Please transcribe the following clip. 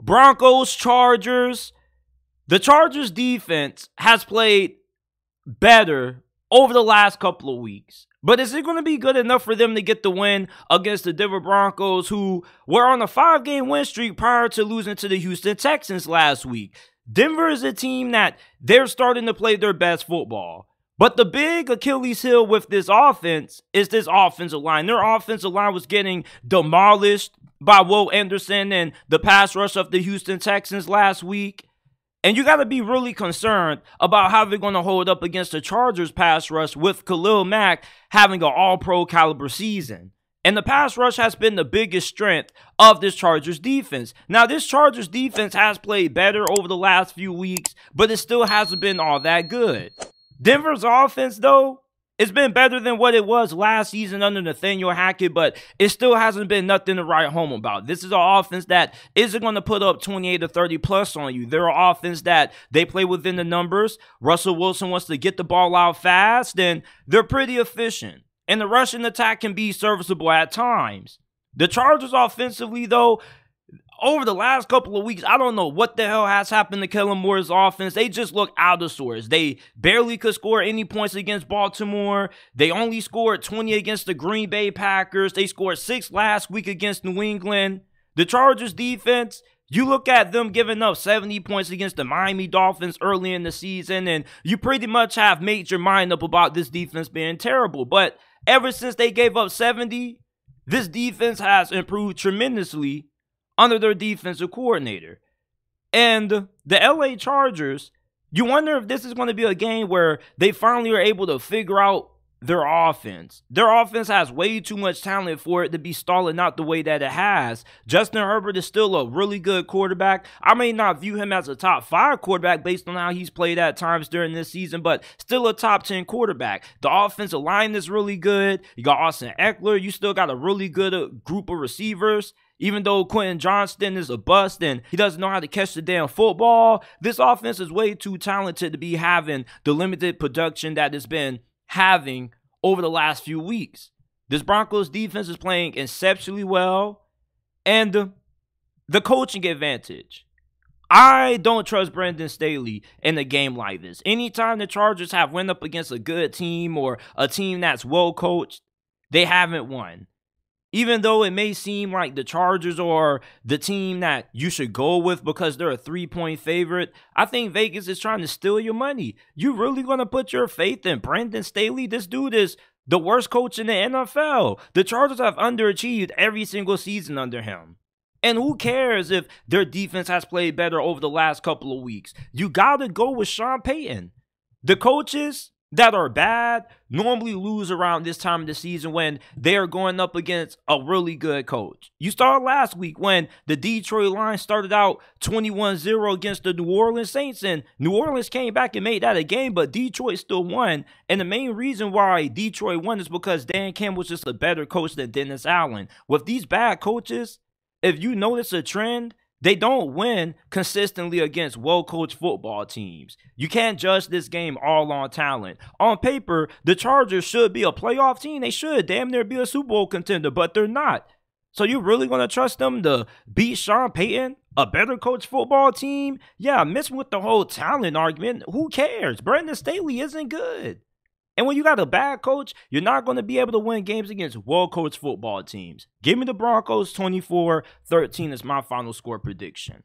Broncos, Chargers. The Chargers defense has played better over the last couple of weeks. But is it going to be good enough for them to get the win against the Denver Broncos, who were on a 5-game win streak prior to losing to the Houston Texans last week? Denver is a team that they're starting to play their best football. But the big Achilles heel with this offense is this offensive line. Their offensive line was getting demolished by Will Anderson and the pass rush of the Houston Texans last week. And you got to be really concerned about how they're going to hold up against the Chargers pass rush with Khalil Mack having an all-pro caliber season. And the pass rush has been the biggest strength of this Chargers defense. Now, this Chargers defense has played better over the last few weeks, but it still hasn't been all that good. Denver's offense, though, it's been better than what it was last season under Nathaniel Hackett, but it still hasn't been nothing to write home about. This is an offense that isn't going to put up 28 to 30 plus on you. They're an offense that they play within the numbers. Russell Wilson wants to get the ball out fast, and they're pretty efficient. And the rushing attack can be serviceable at times. The Chargers offensively, though, over the last couple of weeks, I don't know what the hell has happened to Kellen Moore's offense. They just look out of sorts. They barely could score any points against Baltimore. They only scored 20 against the Green Bay Packers. They scored 6 last week against New England. The Chargers defense, you look at them giving up 70 points against the Miami Dolphins early in the season, and you pretty much have made your mind up about this defense being terrible. But ever since they gave up 70, this defense has improved tremendously under their defensive coordinator. And the LA Chargers, you wonder if this is going to be a game where they finally are able to figure out their offense. Their offense has way too much talent for it to be stalling out the way that it has. Justin Herbert is still a really good quarterback. I may not view him as a top 5 quarterback based on how he's played at times during this season, but still a top 10 quarterback. The offensive line is really good. You got Austin Eckler. You still got a really good group of receivers. Even though Quentin Johnston is a bust and he doesn't know how to catch the damn football, this offense is way too talented to be having the limited production that it's been having over the last few weeks. This Broncos defense is playing exceptionally well. And the coaching advantage. I don't trust Brandon Staley in a game like this. Anytime the Chargers have went up against a good team or a team that's well coached, they haven't won. Even though it may seem like the Chargers are the team that you should go with because they're a 3-point favorite, I think Vegas is trying to steal your money. You really going to put your faith in Brandon Staley? This dude is the worst coach in the NFL. The Chargers have underachieved every single season under him. And who cares if their defense has played better over the last couple of weeks? You got to go with Sean Payton. The coaches that are bad normally lose around this time of the season when they are going up against a really good coach. You saw last week when the Detroit Lions started out 21-0 against the New Orleans Saints, and New Orleans came back and made that a game, but Detroit still won. And the main reason why Detroit won is because Dan Campbell was just a better coach than Dennis Allen. With these bad coaches, if you notice a trend, they don't win consistently against well-coached football teams. You can't judge this game all on talent. On paper, the Chargers should be a playoff team. They should damn near be a Super Bowl contender, but they're not. So you really going to trust them to beat Sean Payton, a better coached football team? Yeah, miss with the whole talent argument. Who cares? Brandon Staley isn't good. And when you got a bad coach, you're not going to be able to win games against well-coached football teams. Give me the Broncos 24-13 as my final score prediction.